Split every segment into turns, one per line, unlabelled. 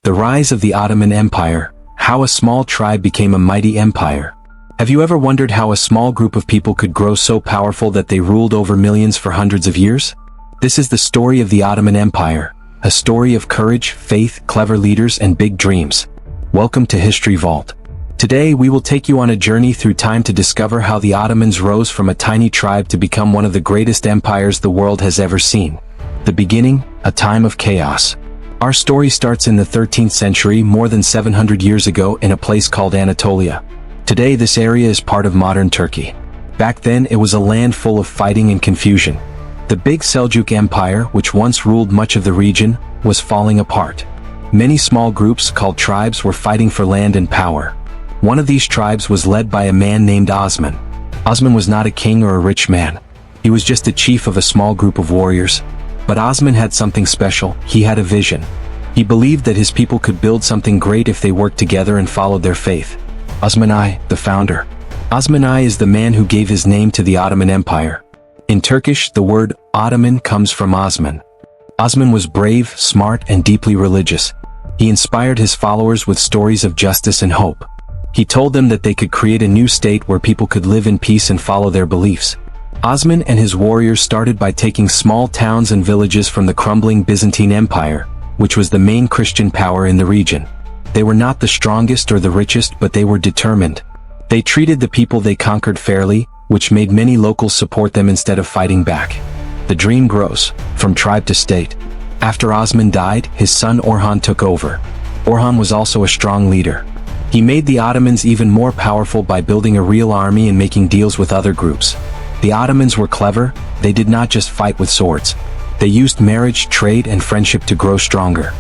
The rise of the Ottoman Empire, how a small tribe became a mighty empire. Have you ever wondered how a small group of people could grow so powerful that they ruled over millions for hundreds of years? This is the story of the Ottoman Empire, a story of courage, faith, clever leaders, and big dreams. Welcome to History Vault. Today we will take you on a journey through time to discover how the Ottomans rose from a tiny tribe to become one of the greatest empires the world has ever seen. The beginning, a time of chaos. Our story starts in the 13th century, more than 700 years ago, in a place called Anatolia. Today this area is part of modern Turkey. Back then it was a land full of fighting and confusion. The big Seljuk Empire, which once ruled much of the region, was falling apart. Many small groups, called tribes, were fighting for land and power. One of these tribes was led by a man named Osman. Osman was not a king or a rich man. He was just the chief of a small group of warriors. But Osman had something special. He had a vision. He believed that his people could build something great if they worked together and followed their faith. Osman I, the founder. Osman I is the man who gave his name to the Ottoman Empire. In Turkish, the word Ottoman comes from Osman. Osman was brave, smart, and deeply religious. He inspired his followers with stories of justice and hope. He told them that they could create a new state where people could live in peace and follow their beliefs. Osman and his warriors started by taking small towns and villages from the crumbling Byzantine Empire, which was the main Christian power in the region. They were not the strongest or the richest, but they were determined. They treated the people they conquered fairly, which made many locals support them instead of fighting back. The dream grows, from tribe to state. After Osman died, his son Orhan took over. Orhan was also a strong leader. He made the Ottomans even more powerful by building a real army and making deals with other groups. The Ottomans were clever. They did not just fight with swords. They used marriage, trade, and friendship to grow stronger.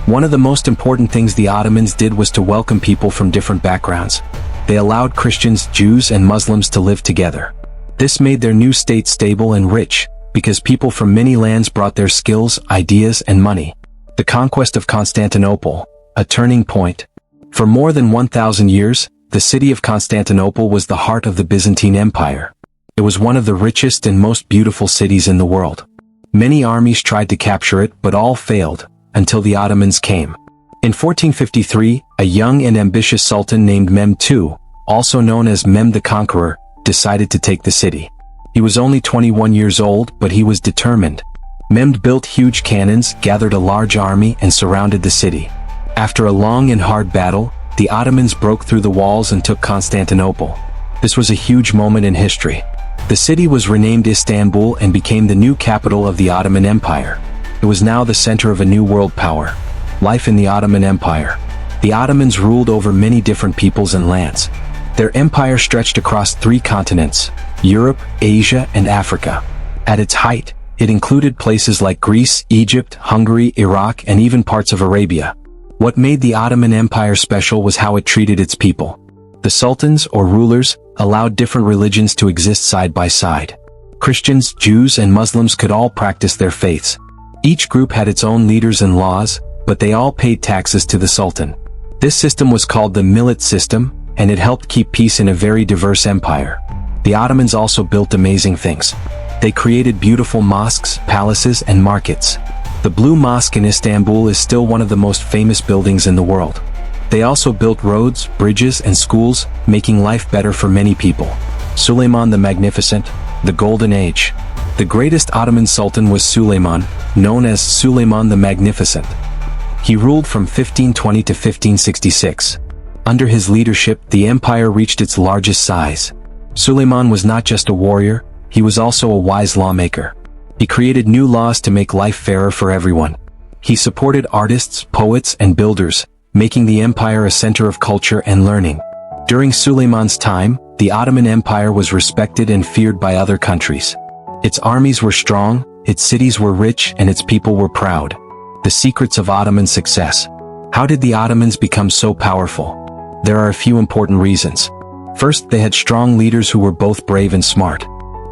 One of the most important things the Ottomans did was to welcome people from different backgrounds. They allowed Christians, Jews, and Muslims to live together. This made their new state stable and rich, because people from many lands brought their skills, ideas, and money. The conquest of Constantinople, a turning point. For more than 1,000 years, the city of Constantinople was the heart of the Byzantine Empire. It was one of the richest and most beautiful cities in the world. Many armies tried to capture it, but all failed, until the Ottomans came. In 1453, a young and ambitious sultan named Mehmed II, also known as Mehmed the Conqueror, decided to take the city. He was only 21 years old, but he was determined. Mehmed built huge cannons, gathered a large army, and surrounded the city. After a long and hard battle, the Ottomans broke through the walls and took Constantinople. This was a huge moment in history. The city was renamed Istanbul and became the new capital of the Ottoman Empire. It was now the center of a new world power. Life in the Ottoman Empire. The Ottomans ruled over many different peoples and lands. Their empire stretched across 3 continents: Europe, Asia, and Africa. At its height, it included places like Greece, Egypt, Hungary, Iraq, and even parts of Arabia. What made the Ottoman Empire special was how it treated its people. The sultans, or rulers, allowed different religions to exist side by side. Christians, Jews, and Muslims could all practice their faiths. Each group had its own leaders and laws, but they all paid taxes to the sultan. This system was called the millet system, and it helped keep peace in a very diverse empire. The Ottomans also built amazing things. They created beautiful mosques, palaces, and markets. The Blue Mosque in Istanbul is still one of the most famous buildings in the world. They also built roads, bridges, and schools, making life better for many people. Suleiman the Magnificent, the Golden Age. The greatest Ottoman sultan was Suleiman, known as Suleiman the Magnificent. He ruled from 1520 to 1566. Under his leadership, the empire reached its largest size. Suleiman was not just a warrior, he was also a wise lawmaker. He created new laws to make life fairer for everyone. He supported artists, poets, and builders, making the empire a center of culture and learning. During Suleiman's time, the Ottoman Empire was respected and feared by other countries. Its armies were strong, its cities were rich, and its people were proud. The secrets of Ottoman success. How did the Ottomans become so powerful? There are a few important reasons. First, they had strong leaders who were both brave and smart.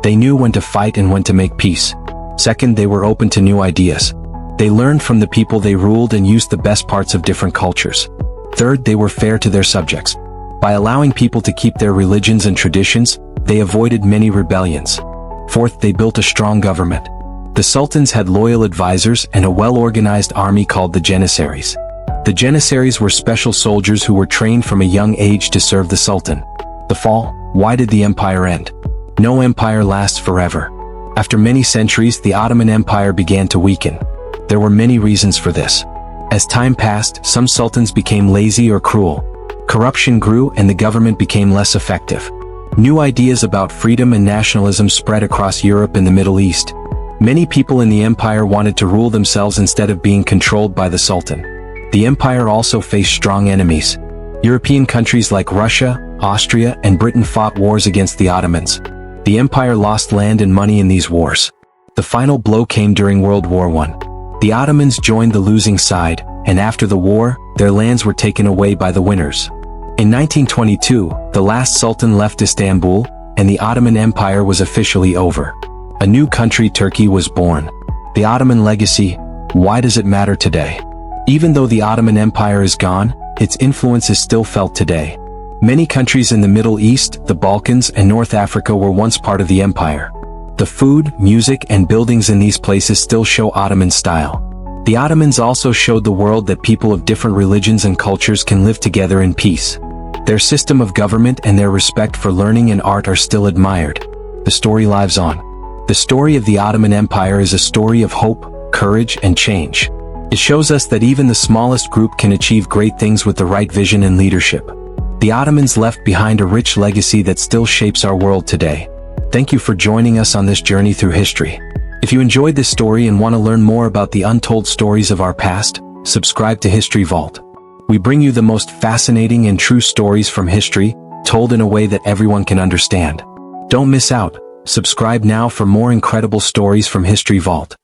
They knew when to fight and when to make peace. Second, they were open to new ideas. They learned from the people they ruled and used the best parts of different cultures. Third, they were fair to their subjects. By allowing people to keep their religions and traditions, they avoided many rebellions. Fourth, they built a strong government. The sultans had loyal advisors and a well-organized army called the Janissaries. The Janissaries were special soldiers who were trained from a young age to serve the Sultan. The fall. Why did the empire end? No empire lasts forever. After many centuries, the Ottoman Empire began to weaken. There were many reasons for this. As time passed, some sultans became lazy or cruel. Corruption grew and the government became less effective. New ideas about freedom and nationalism spread across Europe and the Middle East. Many people in the empire wanted to rule themselves instead of being controlled by the sultan. The empire also faced strong enemies. European countries like Russia, Austria, and Britain fought wars against the Ottomans. The empire lost land and money in these wars. The final blow came during World War I. The Ottomans joined the losing side, and after the war, their lands were taken away by the winners. In 1922, the last sultan left Istanbul, and the Ottoman Empire was officially over. A new country, Turkey, was born. The Ottoman legacy. Why does it matter today? Even though the Ottoman Empire is gone, its influence is still felt today. Many countries in the Middle East, the Balkans, and North Africa were once part of the empire. The food, music, and buildings in these places still show Ottoman style. The Ottomans also showed the world that people of different religions and cultures can live together in peace. Their system of government and their respect for learning and art are still admired. The story lives on. The story of the Ottoman Empire is a story of hope, courage, and change. It shows us that even the smallest group can achieve great things with the right vision and leadership. The Ottomans left behind a rich legacy that still shapes our world today. Thank you for joining us on this journey through history. If you enjoyed this story and want to learn more about the untold stories of our past, subscribe to History Vault. We bring you the most fascinating and true stories from history, told in a way that everyone can understand. Don't miss out. Subscribe now for more incredible stories from History Vault.